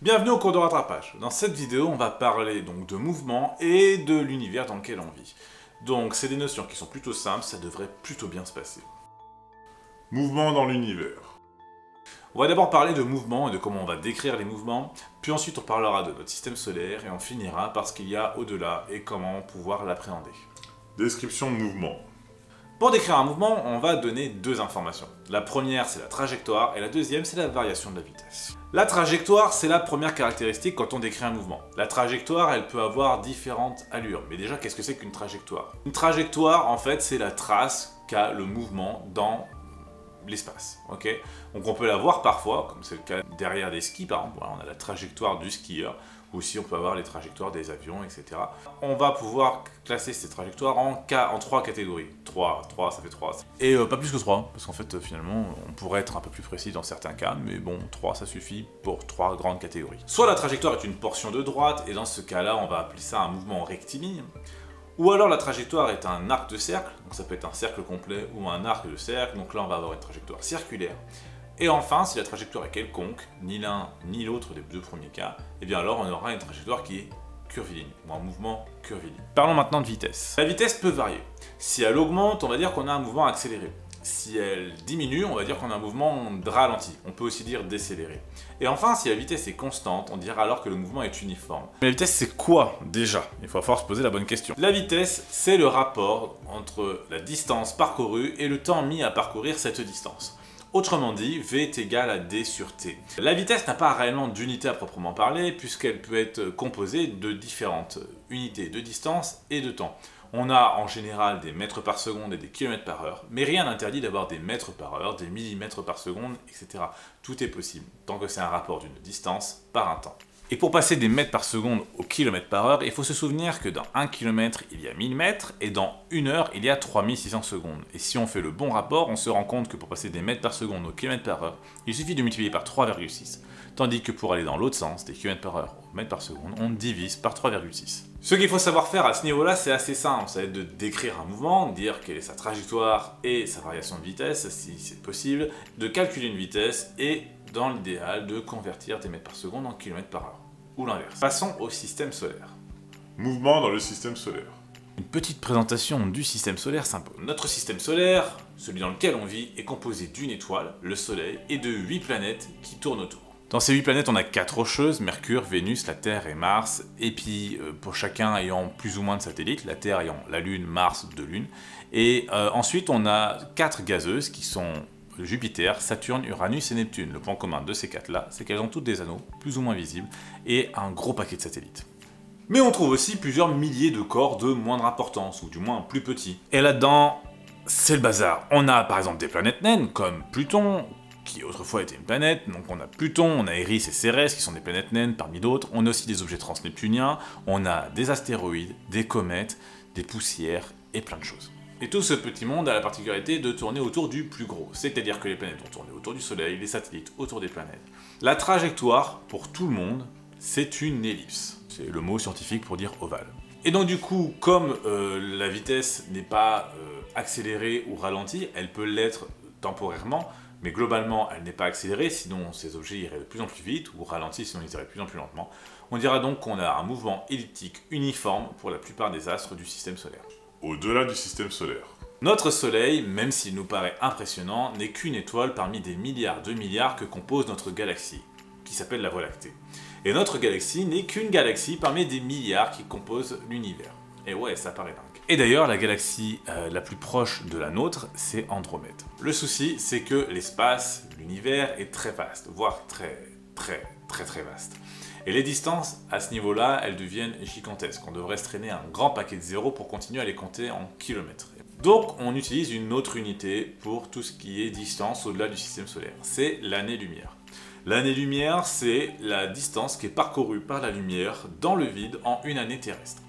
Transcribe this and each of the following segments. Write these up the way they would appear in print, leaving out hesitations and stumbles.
Bienvenue au cours de rattrapage. Dans cette vidéo, on va parler donc de mouvement et de l'univers dans lequel on vit. Donc c'est des notions qui sont plutôt simples, ça devrait plutôt bien se passer. Mouvement dans l'univers. On va d'abord parler de mouvement et de comment on va décrire les mouvements, puis ensuite on parlera de notre système solaire et on finira par ce qu'il y a au-delà et comment pouvoir l'appréhender. Description de mouvement. Pour décrire un mouvement, on va donner deux informations. La première, c'est la trajectoire, et la deuxième, c'est la variation de la vitesse. La trajectoire, c'est la première caractéristique quand on décrit un mouvement. La trajectoire, elle peut avoir différentes allures. Mais déjà, qu'est-ce que c'est qu'une trajectoire? Une trajectoire, en fait, c'est la trace qu'a le mouvement dans l'espace. Ok, donc on peut la voir parfois, comme c'est le cas derrière des skis, par exemple. Voilà, on a la trajectoire du skieur. Aussi, on peut avoir les trajectoires des avions, etc. On va pouvoir classer ces trajectoires en trois catégories. 3, ça fait 3. Et pas plus que 3, parce qu'en fait, finalement, on pourrait être un peu plus précis dans certains cas, mais bon, 3, ça suffit pour 3 grandes catégories. Soit la trajectoire est une portion de droite, et dans ce cas-là, on va appeler ça un mouvement rectiligne. Ou alors la trajectoire est un arc de cercle, donc ça peut être un cercle complet ou un arc de cercle, donc là on va avoir une trajectoire circulaire. Et enfin, si la trajectoire est quelconque, ni l'un ni l'autre des deux premiers cas, et bien alors on aura une trajectoire qui est curviligne, ou un mouvement curviligne. Parlons maintenant de vitesse. La vitesse peut varier. Si elle augmente, on va dire qu'on a un mouvement accéléré. Si elle diminue, on va dire qu'on a un mouvement ralenti. On peut aussi dire décéléré. Et enfin, si la vitesse est constante, on dira alors que le mouvement est uniforme. Mais la vitesse, c'est quoi déjà? Il va falloir se poser la bonne question. La vitesse, c'est le rapport entre la distance parcourue et le temps mis à parcourir cette distance. Autrement dit, V est égal à D sur T. La vitesse n'a pas réellement d'unité à proprement parler, puisqu'elle peut être composée de différentes unités de distance et de temps. On a en général des mètres par seconde et des kilomètres par heure, mais rien n'interdit d'avoir des mètres par heure, des millimètres par seconde, etc. Tout est possible, tant que c'est un rapport d'une distance par un temps. Et pour passer des mètres par seconde au kilomètre par heure, il faut se souvenir que dans 1 km, il y a 1000 mètres, et dans 1 heure, il y a 3600 secondes. Et si on fait le bon rapport, on se rend compte que pour passer des mètres par seconde au kilomètre par heure, il suffit de multiplier par 3,6. Tandis que pour aller dans l'autre sens, des kilomètres par heure au mètre par seconde, on divise par 3,6. Ce qu'il faut savoir faire à ce niveau-là, c'est assez simple. Ça va être de décrire un mouvement, de dire quelle est sa trajectoire et sa variation de vitesse, si c'est possible, de calculer une vitesse et, dans l'idéal, de convertir des mètres par seconde en kilomètres par heure. Ou l'inverse. Passons au système solaire. Mouvement dans le système solaire. Une petite présentation du système solaire s'impose. Notre système solaire, celui dans lequel on vit, est composé d'une étoile, le Soleil, et de 8 planètes qui tournent autour. Dans ces 8 planètes, on a 4 rocheuses, Mercure, Vénus, la Terre et Mars, et puis pour chacun ayant plus ou moins de satellites, la Terre ayant la Lune, Mars, 2 lunes, et ensuite on a 4 gazeuses qui sont Jupiter, Saturne, Uranus et Neptune. Le point commun de ces 4-là, c'est qu'elles ont toutes des anneaux, plus ou moins visibles, et un gros paquet de satellites. Mais on trouve aussi plusieurs milliers de corps de moindre importance, ou du moins plus petits. Et là-dedans, c'est le bazar. On a par exemple des planètes naines, comme Pluton, qui autrefois était une planète, donc on a Pluton, on a Eris et Cérès, qui sont des planètes naines parmi d'autres, on a aussi des objets transneptuniens, on a des astéroïdes, des comètes, des poussières, et plein de choses. Et tout ce petit monde a la particularité de tourner autour du plus gros, c'est-à-dire que les planètes vont tourner autour du Soleil, les satellites autour des planètes. La trajectoire, pour tout le monde, c'est une ellipse. C'est le mot scientifique pour dire ovale. Et donc du coup, comme la vitesse n'est pas accélérée ou ralentie, elle peut l'être temporairement, mais globalement, elle n'est pas accélérée, sinon ces objets iraient de plus en plus vite, ou ralentis, sinon ils iraient de plus en plus lentement. On dira donc qu'on a un mouvement elliptique uniforme pour la plupart des astres du système solaire. Au-delà du système solaire. Notre Soleil, même s'il nous paraît impressionnant, n'est qu'une étoile parmi des milliards de milliards que compose notre galaxie, qui s'appelle la Voie lactée. Et notre galaxie n'est qu'une galaxie parmi des milliards qui composent l'univers. Et ouais, ça paraît dingue. Et d'ailleurs, la galaxie la plus proche de la nôtre, c'est Andromède. Le souci, c'est que l'espace, l'univers, est très vaste, voire très vaste. Et les distances, à ce niveau-là, elles deviennent gigantesques. On devrait se traîner un grand paquet de zéros pour continuer à les compter en kilomètres. Donc, on utilise une autre unité pour tout ce qui est distance au-delà du système solaire. C'est l'année-lumière. L'année-lumière, c'est la distance qui est parcourue par la lumière dans le vide en une année terrestre.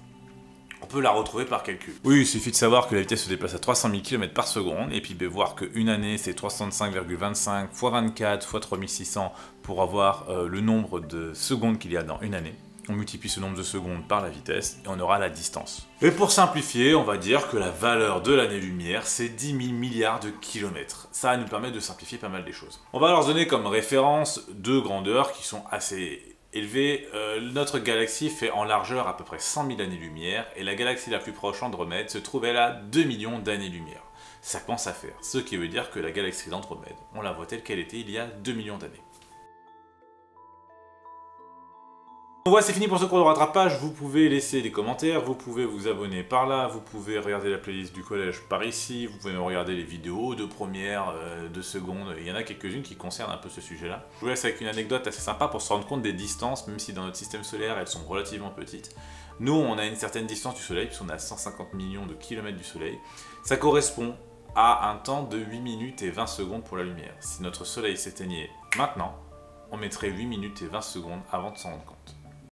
On peut la retrouver par calcul. Oui, il suffit de savoir que la vitesse se déplace à 300 000 km par seconde, et puis voir qu'une année c'est 365,25 x 24 x 3600 pour avoir le nombre de secondes qu'il y a dans une année. On multiplie ce nombre de secondes par la vitesse, et on aura la distance. Et pour simplifier, on va dire que la valeur de l'année-lumière, c'est 10 000 milliards de kilomètres. Ça nous permet de simplifier pas mal des choses. On va leur donner comme référence deux grandeurs qui sont assez élevé. Notre galaxie fait en largeur à peu près 100 000 années-lumière, et la galaxie la plus proche, Andromède, se trouve elle à 2 millions d'années-lumière. Ça commence à faire, ce qui veut dire que la galaxie d'Andromède, on la voit telle qu'elle était il y a 2 millions d'années. Donc voilà, c'est fini pour ce cours de rattrapage. Vous pouvez laisser des commentaires, vous pouvez vous abonner par là, vous pouvez regarder la playlist du collège par ici, vous pouvez regarder les vidéos de première, de seconde, il y en a quelques-unes qui concernent un peu ce sujet-là. Je vous laisse avec une anecdote assez sympa pour se rendre compte des distances, même si dans notre système solaire elles sont relativement petites. Nous, on a une certaine distance du Soleil, puisqu'on est à 150 millions de kilomètres du Soleil. Ça correspond à un temps de 8 minutes et 20 secondes pour la lumière. Si notre Soleil s'éteignait maintenant, on mettrait 8 minutes et 20 secondes avant de s'en rendre compte.